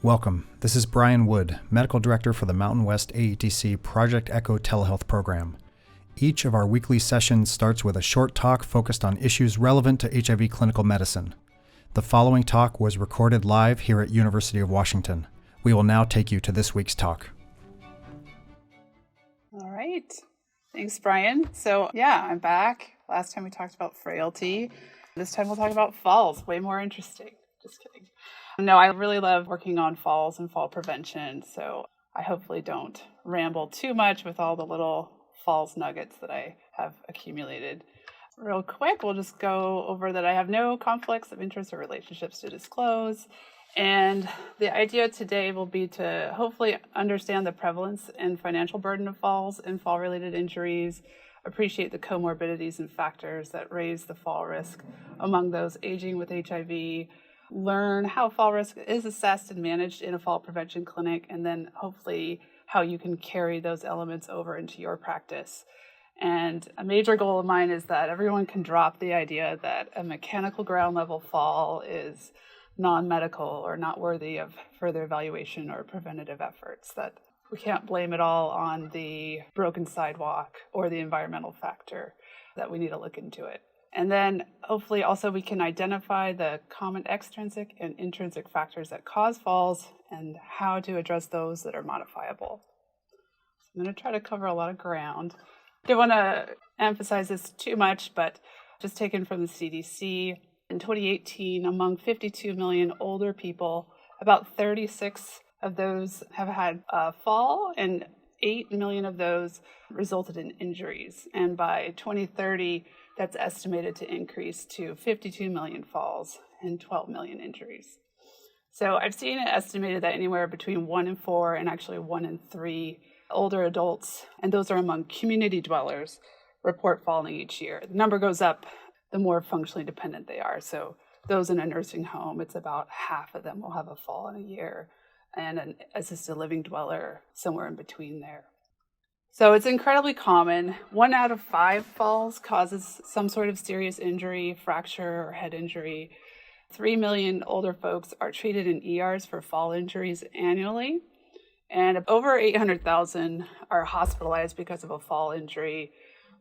Welcome. This is Brian Wood, Medical Director for the Mountain West AETC Project Echo Telehealth Program. Each of our weekly sessions starts with a short talk focused on issues relevant to HIV clinical medicine. The following talk was recorded live here at University of Washington. We will now take you to this week's talk. All right. Thanks, Brian. I'm back. Last time we talked about frailty. This time we'll talk about falls. Way more interesting. Just kidding. No, I really love working on falls and fall prevention, so I hopefully don't ramble too much with all the little falls nuggets that I have accumulated. Real quick, we'll just go over that I have no conflicts of interest or relationships to disclose. And the idea today will be to hopefully understand the prevalence and financial burden of falls and fall-related injuries, appreciate the comorbidities and factors that raise the fall risk among those aging with HIV, learn how fall risk is assessed and managed in a fall prevention clinic, and then hopefully how you can carry those elements over into your practice. And a major goal of mine is that everyone can drop the idea that a mechanical ground level fall is non-medical or not worthy of further evaluation or preventative efforts, that we can't blame it all on the broken sidewalk or the environmental factor, that we need to look into it. And then hopefully also we can identify the common extrinsic and intrinsic factors that cause falls and how to address those that are modifiable. So I'm going to try to cover a lot of ground. I don't want to emphasize this too much, but just taken from the CDC, in 2018, among 52 million older people, about 36 of those have had a fall, and 8 million of those resulted in injuries. And by 2030, that's estimated to increase to 52 million falls and 12 million injuries. So I've seen it estimated that anywhere between 1 in 4 and actually 1 in 3 older adults, and those are among community dwellers, report falling each year. The number goes up the more functionally dependent they are. So those in a nursing home, it's about half of them will have a fall in a year, and an assisted living dweller somewhere in between there. So it's incredibly common. 1 out of 5 falls causes some sort of serious injury, fracture, or head injury. 3 million older folks are treated in ERs for fall injuries annually, and over 800,000 are hospitalized because of a fall injury,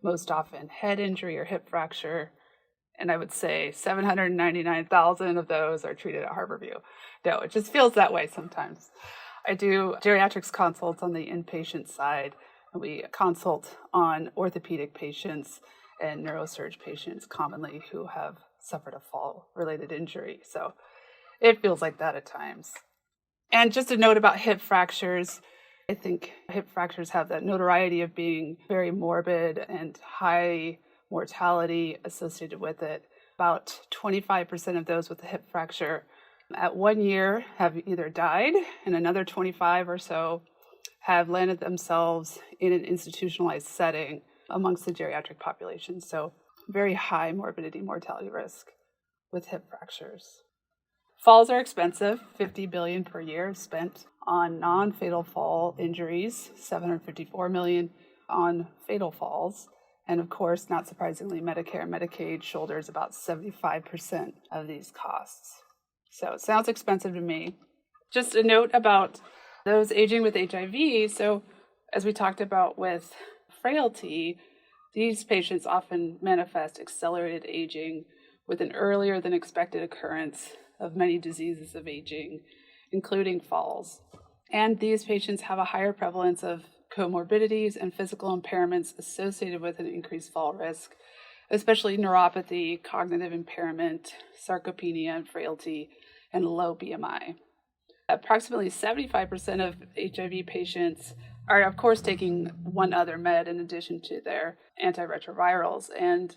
most often head injury or hip fracture. And I would say 799,000 of those are treated at Harborview. No, it just feels that way sometimes. I do geriatrics consults on the inpatient side, and we consult on orthopedic patients and neurosurge patients commonly who have suffered a fall-related injury. So it feels like that at times. And just a note about hip fractures. I think hip fractures have that notoriety of being very morbid and high mortality associated with it. About 25% of those with a hip fracture at 1 year have either died, and another 25 or so have landed themselves in an institutionalized setting amongst the geriatric population. So very high morbidity mortality risk with hip fractures. Falls are expensive. $50 billion per year spent on non-fatal fall injuries, $754 million on fatal falls. And of course, not surprisingly, Medicare and Medicaid shoulders about 75% of these costs. So it sounds expensive to me. Just a note about those aging with HIV. So as we talked about with frailty, these patients often manifest accelerated aging with an earlier than expected occurrence of many diseases of aging, including falls. And these patients have a higher prevalence of comorbidities and physical impairments associated with an increased fall risk, especially neuropathy, cognitive impairment, sarcopenia, and frailty, and low BMI. Approximately 75% of HIV patients are, of course, taking one other med in addition to their antiretrovirals, and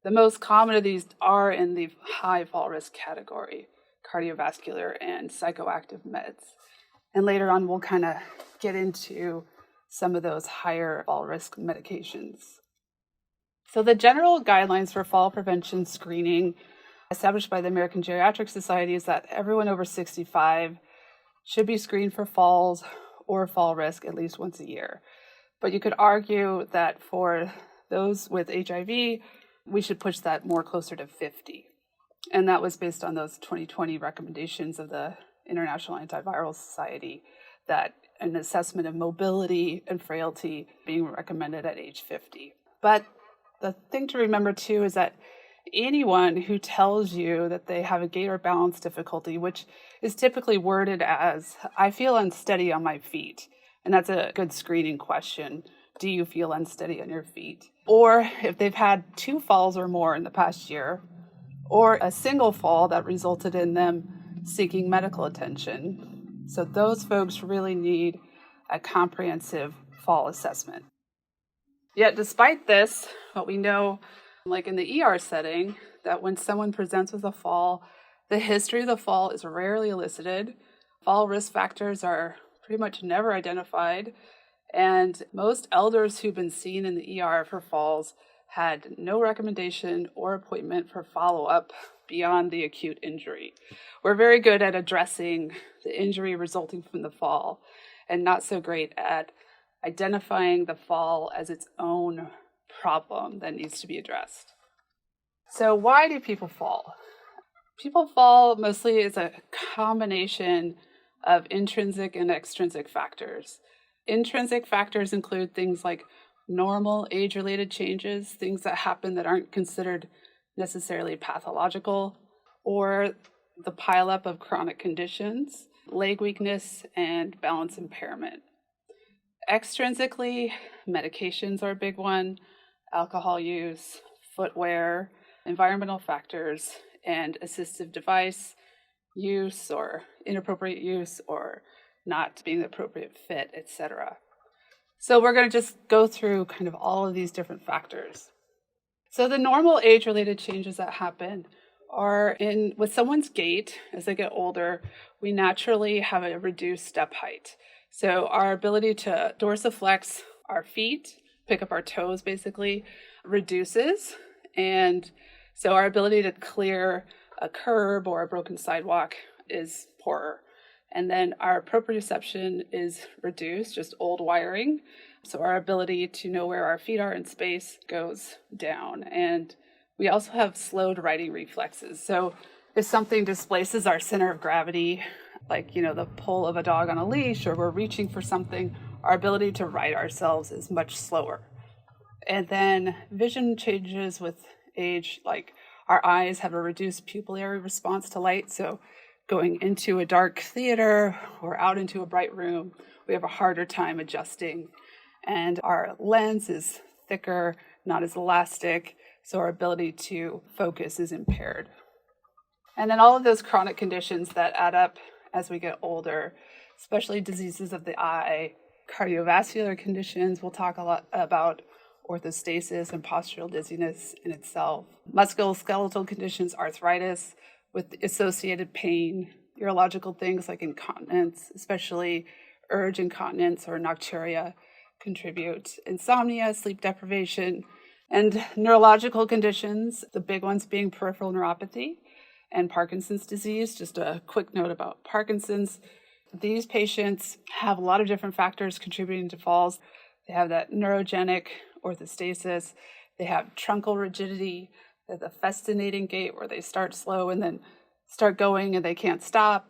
the most common of these are in the high fall risk category, cardiovascular and psychoactive meds. And later on, we'll kind of get into some of those higher fall risk medications. So the general guidelines for fall prevention screening established by the American Geriatric Society is that everyone over 65 should be screened for falls or fall risk at least once a year. But you could argue that for those with HIV, we should push that more closer to 50. And that was based on those 2020 recommendations of the International Antiviral Society that an assessment of mobility and frailty being recommended at age 50. But the thing to remember too is that anyone who tells you that they have a gait or balance difficulty, which is typically worded as, I feel unsteady on my feet, and that's a good screening question. Do you feel unsteady on your feet? Or if they've had 2 falls or more in the past year, or a single fall that resulted in them seeking medical attention. So those folks really need a comprehensive fall assessment. Yet despite this, what we know, like in the ER setting, that when someone presents with a fall, the history of the fall is rarely elicited. Fall risk factors are pretty much never identified. And most elders who've been seen in the ER for falls had no recommendation or appointment for follow-up beyond the acute injury. We're very good at addressing the injury resulting from the fall and not so great at identifying the fall as its own problem that needs to be addressed. So why do people fall? People fall mostly as a combination of intrinsic and extrinsic factors. Intrinsic factors include things like normal age-related changes, things that happen that aren't considered necessarily pathological, or the pileup of chronic conditions, leg weakness, and balance impairment. Extrinsically, medications are a big one, alcohol use, footwear, environmental factors, and assistive device use or inappropriate use or not being the appropriate fit, etc. So we're going to just go through kind of all of these different factors. So the normal age-related changes that happen are with someone's gait. As they get older, we naturally have a reduced step height. So our ability to dorsiflex our feet, pick up our toes basically, reduces. And so our ability to clear a curb or a broken sidewalk is poorer. And then our proprioception is reduced, just old wiring. So our ability to know where our feet are in space goes down. And we also have slowed riding reflexes. So if something displaces our center of gravity, like, the pull of a dog on a leash, or we're reaching for something, our ability to right ourselves is much slower. And then vision changes with age, like our eyes have a reduced pupillary response to light. So going into a dark theater or out into a bright room, we have a harder time adjusting. And our lens is thicker, not as elastic, so our ability to focus is impaired. And then all of those chronic conditions that add up as we get older, especially diseases of the eye, cardiovascular conditions, we'll talk a lot about orthostasis and postural dizziness in itself, musculoskeletal conditions, arthritis, with associated pain, urological things like incontinence, especially urge incontinence or nocturia contribute, insomnia, sleep deprivation, and neurological conditions, the big ones being peripheral neuropathy and Parkinson's disease. Just a quick note about Parkinson's. These patients have a lot of different factors contributing to falls. They have that neurogenic orthostasis, they have truncal rigidity, the festinating gait where they start slow and then start going and they can't stop.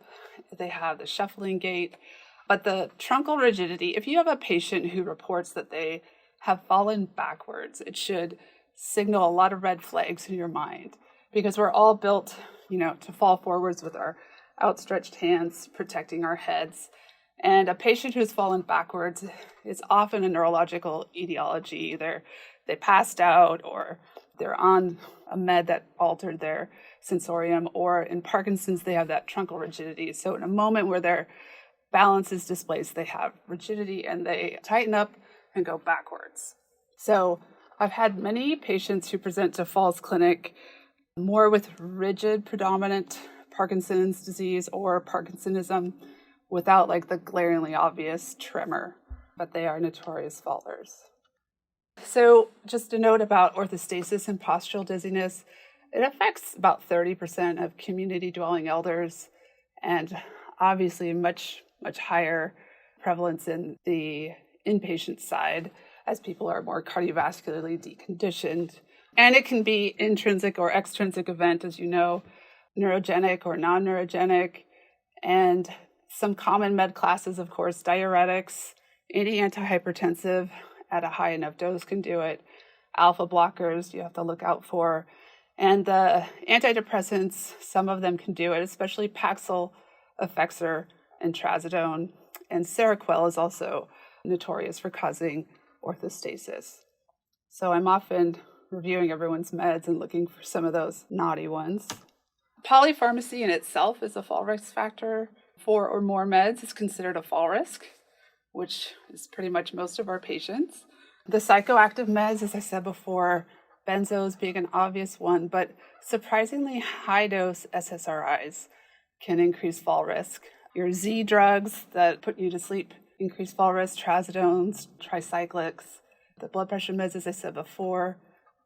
They have the shuffling gait. But the truncal rigidity, if you have a patient who reports that they have fallen backwards, it should signal a lot of red flags in your mind, because we're all built, to fall forwards with our outstretched hands protecting our heads. And a patient who's fallen backwards is often a neurological etiology. Either they passed out or they're on a med that altered their sensorium, or in Parkinson's, they have that truncal rigidity. So in a moment where their balance is displaced, they have rigidity and they tighten up and go backwards. So I've had many patients who present to falls clinic more with rigid predominant Parkinson's disease or Parkinsonism without the glaringly obvious tremor, but they are notorious fallers. So just a note about orthostasis and postural dizziness. It affects about 30% of community dwelling elders, and obviously much higher prevalence in the inpatient side as people are more cardiovascularly deconditioned. And it can be intrinsic or extrinsic event, as you know, neurogenic or non-neurogenic. And some common med classes, of course, diuretics, any antihypertensive at a high enough dose can do it. Alpha blockers you have to look out for. And the antidepressants, some of them can do it, especially Paxil, Effexor, and Trazodone. And Seroquel is also notorious for causing orthostasis. So I'm often reviewing everyone's meds and looking for some of those naughty ones. Polypharmacy in itself is a fall risk factor. 4 or more meds is considered a fall risk, which is pretty much most of our patients. The psychoactive meds, as I said before, benzos being an obvious one, but surprisingly high-dose SSRIs can increase fall risk. Your Z drugs that put you to sleep increase fall risk, trazodones, tricyclics, the blood pressure meds, as I said before,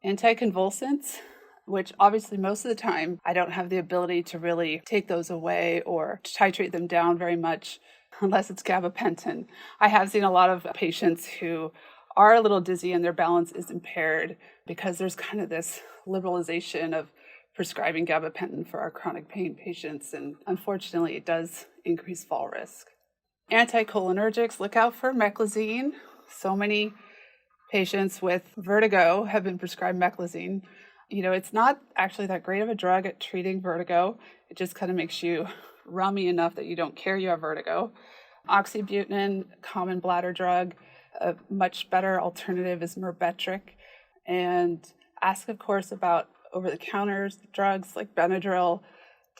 anticonvulsants, which obviously most of the time I don't have the ability to really take those away or titrate them down very much unless it's gabapentin. I have seen a lot of patients who are a little dizzy and their balance is impaired because there's kind of this liberalization of prescribing gabapentin for our chronic pain patients, and unfortunately it does increase fall risk. Anticholinergics, look out for meclizine. So many patients with vertigo have been prescribed meclizine. You know, it's not actually that great of a drug at treating vertigo. It just kind of makes you rummy enough that you don't care you have vertigo. Oxybutynin, common bladder drug. A much better alternative is Myrbetriq. And ask, of course, about over-the-counter drugs like Benadryl,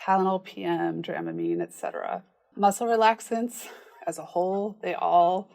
Tylenol PM, Dramamine, etc. Muscle relaxants as a whole, they all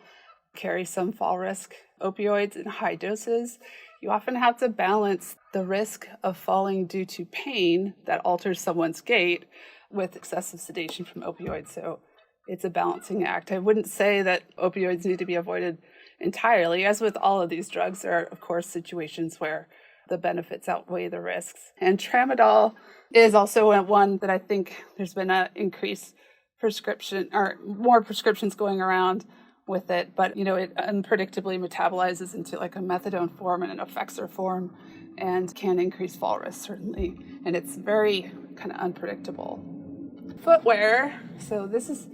carry some fall risk. Opioids in high doses, you often have to balance the risk of falling due to pain that alters someone's gait with excessive sedation from opioids. So it's a balancing act. I wouldn't say that opioids need to be avoided entirely. As with all of these drugs, there are, of course, situations where the benefits outweigh the risks. And tramadol is also one that I think there's been an increased prescription or more prescriptions going around with it, but it unpredictably metabolizes into like a methadone form and an Effexor form and can increase fall risk, certainly. And it's very kind of unpredictable. Footwear. So this is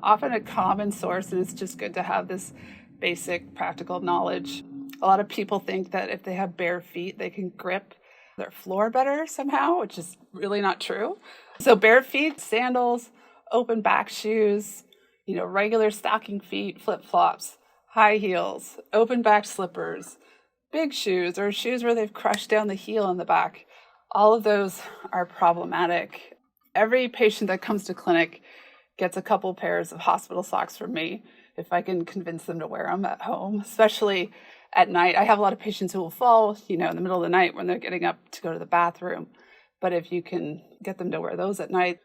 often a common source, and it's just good to have this basic practical knowledge. A lot of people think that if they have bare feet, they can grip their floor better somehow, which is really not true. So bare feet, sandals, open back shoes, regular stocking feet, flip-flops, high heels, open back slippers, big shoes, or shoes where they've crushed down the heel in the back. All of those are problematic. Every patient that comes to clinic gets a couple pairs of hospital socks from me if I can convince them to wear them at home, especially at night. I have a lot of patients who will fall, in the middle of the night when they're getting up to go to the bathroom. But if you can get them to wear those at night,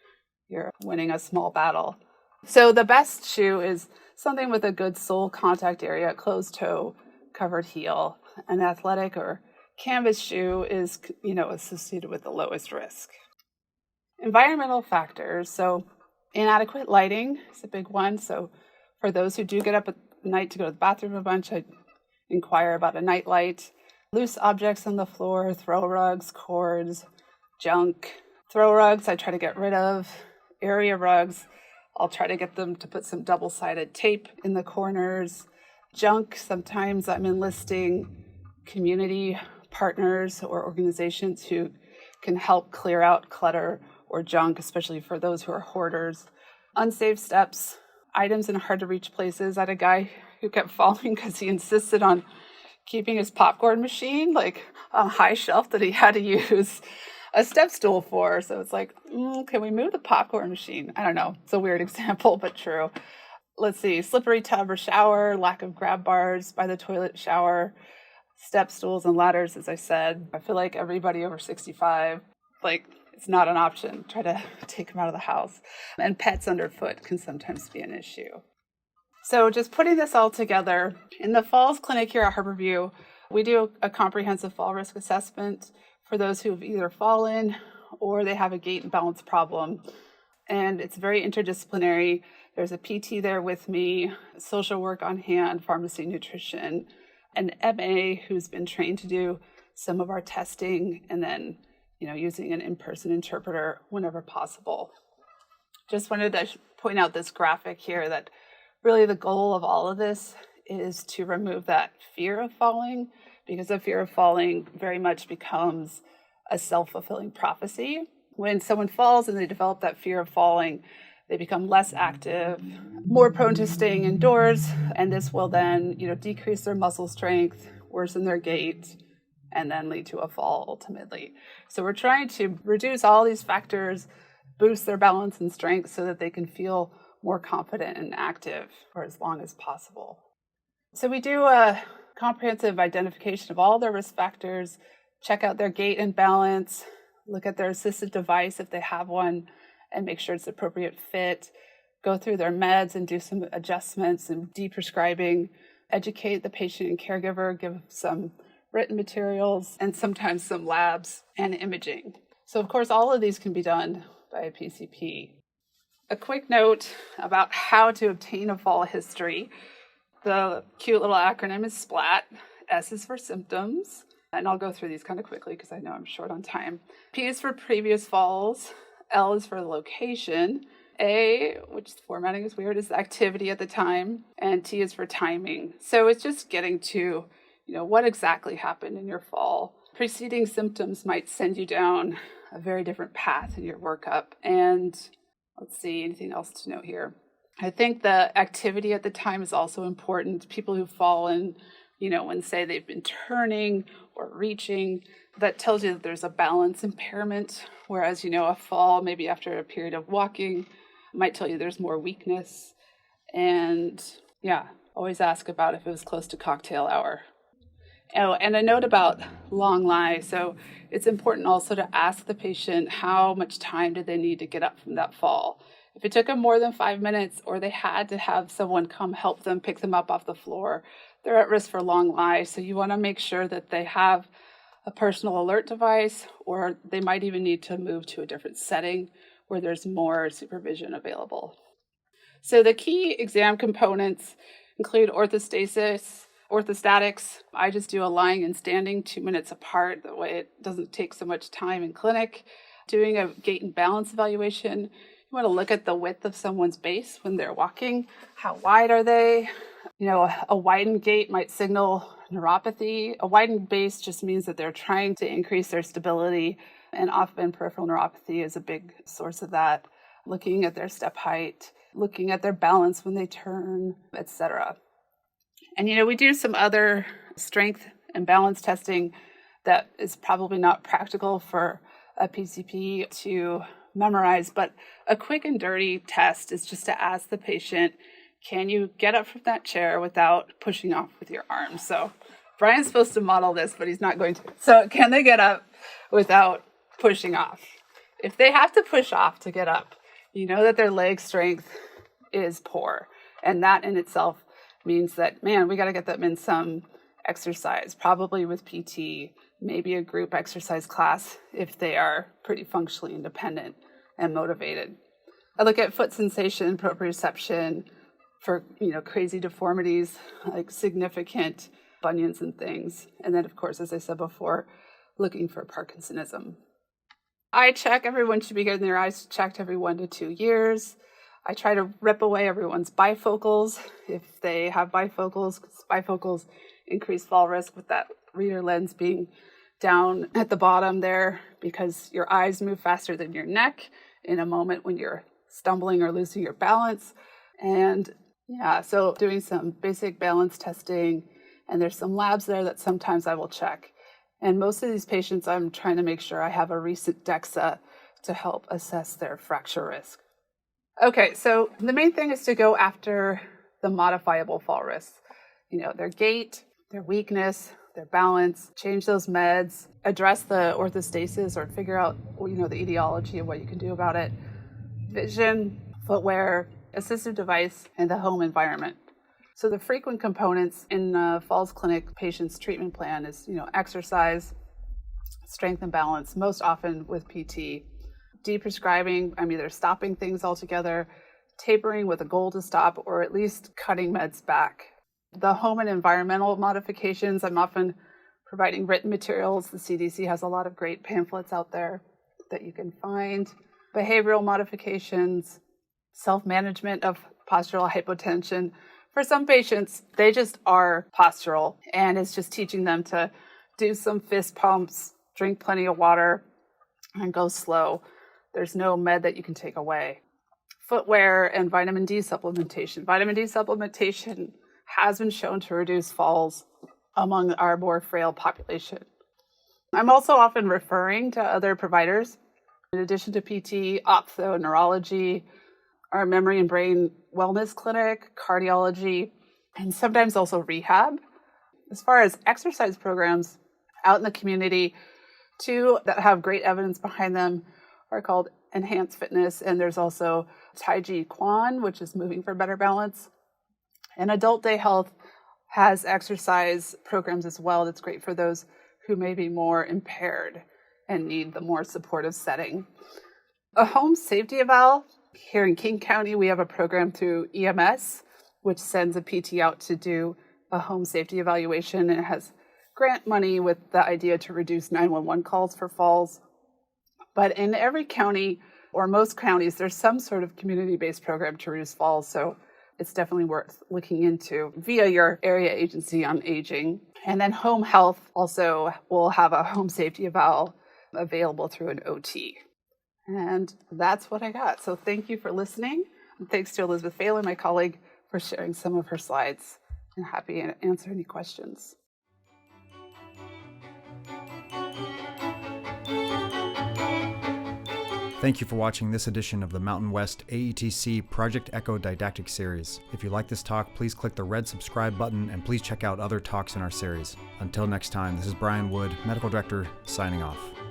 you're winning a small battle. So the best shoe is something with a good sole contact area, closed toe, covered heel. An athletic or canvas shoe is, associated with the lowest risk. Environmental factors. So inadequate lighting is a big one. So for those who do get up at night to go to the bathroom a bunch, I inquire about a night light. Loose objects on the floor, throw rugs, cords, junk. Throw rugs I try to get rid of. Area rugs, I'll try to get them to put some double-sided tape in the corners. Junk, sometimes I'm enlisting community partners or organizations who can help clear out clutter or junk, especially for those who are hoarders. Unsafe steps, items in hard-to-reach places. I had a guy who kept falling because he insisted on keeping his popcorn machine like on a high shelf that he had to use a step stool for. So it's like, can we move the popcorn machine? I don't know. It's a weird example, but true. Let's see. Slippery tub or shower, lack of grab bars by the toilet shower, step stools and ladders, as I said. I feel like everybody over 65, it's not an option. Try to take them out of the house. And pets underfoot can sometimes be an issue. So just putting this all together, in the Falls Clinic here at Harborview, we do a comprehensive fall risk assessment for those who have either fallen or they have a gait and balance problem. And it's very interdisciplinary. There's a PT there with me, social work on hand, pharmacy, nutrition, an MA who's been trained to do some of our testing, and then, using an in-person interpreter whenever possible. Just wanted to point out this graphic here that really the goal of all of this is to remove that fear of falling, because the fear of falling very much becomes a self-fulfilling prophecy. When someone falls and they develop that fear of falling, they become less active, more prone to staying indoors, and this will then, decrease their muscle strength, worsen their gait, and then lead to a fall ultimately. So we're trying to reduce all these factors, boost their balance and strength so that they can feel more confident and active for as long as possible. So we do a comprehensive identification of all their risk factors, check out their gait and balance, look at their assistive device if they have one, and make sure it's appropriate fit, go through their meds and do some adjustments and de-prescribing, educate the patient and caregiver, give some written materials, and sometimes some labs and imaging. So of course, all of these can be done by a PCP. A quick note about how to obtain a fall history. The cute little acronym is SPLAT. S is for symptoms. And I'll go through these kind of quickly because I know I'm short on time. P is for previous falls. L is for the location. A, which the formatting is weird, is the activity at the time. And T is for timing. So it's just getting to, what exactly happened in your fall. Preceding symptoms might send you down a very different path in your workup. And let's see, anything else to note here? I think the activity at the time is also important. People who've fallen, when say they've been turning or reaching, that tells you that there's a balance impairment. Whereas, a fall, maybe after a period of walking, might tell you there's more weakness. And always ask about if it was close to cocktail hour. Oh, and a note about long lie. So it's important also to ask the patient how much time did they need to get up from that fall. If it took them more than 5 minutes or they had to have someone come help them pick them up off the floor, they're at risk for long lie. So you want to make sure that they have a personal alert device, or they might even need to move to a different setting where there's more supervision available. So the key exam components include orthostasis, orthostatics. I just do a lying and standing 2 minutes apart. That way it doesn't take so much time in clinic. Doing a gait and balance evaluation, you want to look at the width of someone's base when they're walking. How wide are they? A widened gait might signal neuropathy. A widened base just means that they're trying to increase their stability, and often peripheral neuropathy is a big source of that. Looking at their step height, looking at their balance when they turn, etc. And, we do some other strength and balance testing that is probably not practical for a PCP to memorize, but a quick and dirty test is just to ask the patient, can you get up from that chair without pushing off with your arms? So Brian's supposed to model this, but he's not going to. So can they get up without pushing off? If they have to push off to get up, you know that their leg strength is poor. And that in itself means that, we got to get them in some exercise, probably with PT, maybe a group exercise class if they are pretty functionally independent and motivated. I look at foot sensation, proprioception for, crazy deformities, like significant bunions and things. And then, of course, as I said before, looking for Parkinsonism. Eye check, everyone should be getting their eyes checked every 1 to 2 years. I try to rip away everyone's bifocals if they have bifocals, because bifocals increase fall risk with that reader lens being down at the bottom there, because your eyes move faster than your neck in a moment when you're stumbling or losing your balance. And so doing some basic balance testing, and there's some labs there that sometimes I will check. And most of these patients, I'm trying to make sure I have a recent DEXA to help assess their fracture risk. Okay, so the main thing is to go after the modifiable fall risks. Their gait, their weakness, their balance, change those meds, address the orthostasis or figure out, the etiology of what you can do about it. Vision, footwear, assistive device, and the home environment. So the frequent components in the Falls Clinic patient's treatment plan is, exercise, strength and balance, most often with PT. De-prescribing, I'm either stopping things altogether, tapering with a goal to stop, or at least cutting meds back. The home and environmental modifications, I'm often providing written materials. The CDC has a lot of great pamphlets out there that you can find. Behavioral modifications, self-management of postural hypotension. For some patients, they just are postural, and it's just teaching them to do some fist pumps, drink plenty of water, and go slow. There's no med that you can take away. Footwear and vitamin D supplementation. Vitamin D supplementation has been shown to reduce falls among our more frail population. I'm also often referring to other providers. In addition to PT, ophtho, neurology, our memory and brain wellness clinic, cardiology, and sometimes also rehab. As far as exercise programs out in the community, two that have great evidence behind them are called Enhanced Fitness, and there's also Tai Chi Quan, which is moving for better balance. And Adult Day Health has exercise programs as well that's great for those who may be more impaired and need the more supportive setting. A home safety eval. Here in King County, we have a program through EMS, which sends a PT out to do a home safety evaluation, and it has grant money with the idea to reduce 911 calls for falls. But in every county, or most counties, there's some sort of community-based program to reduce falls, so it's definitely worth looking into via your area agency on aging. And then home health also will have a home safety eval available through an OT. And that's what I got. So thank you for listening. And thanks to Elizabeth Phelan, my colleague, for sharing some of her slides. And happy to answer any questions. Thank you for watching this edition of the Mountain West AETC Project Echo Didactic Series. If you like this talk, please click the red subscribe button and please check out other talks in our series. Until next time, this is Brian Wood, Medical Director, signing off.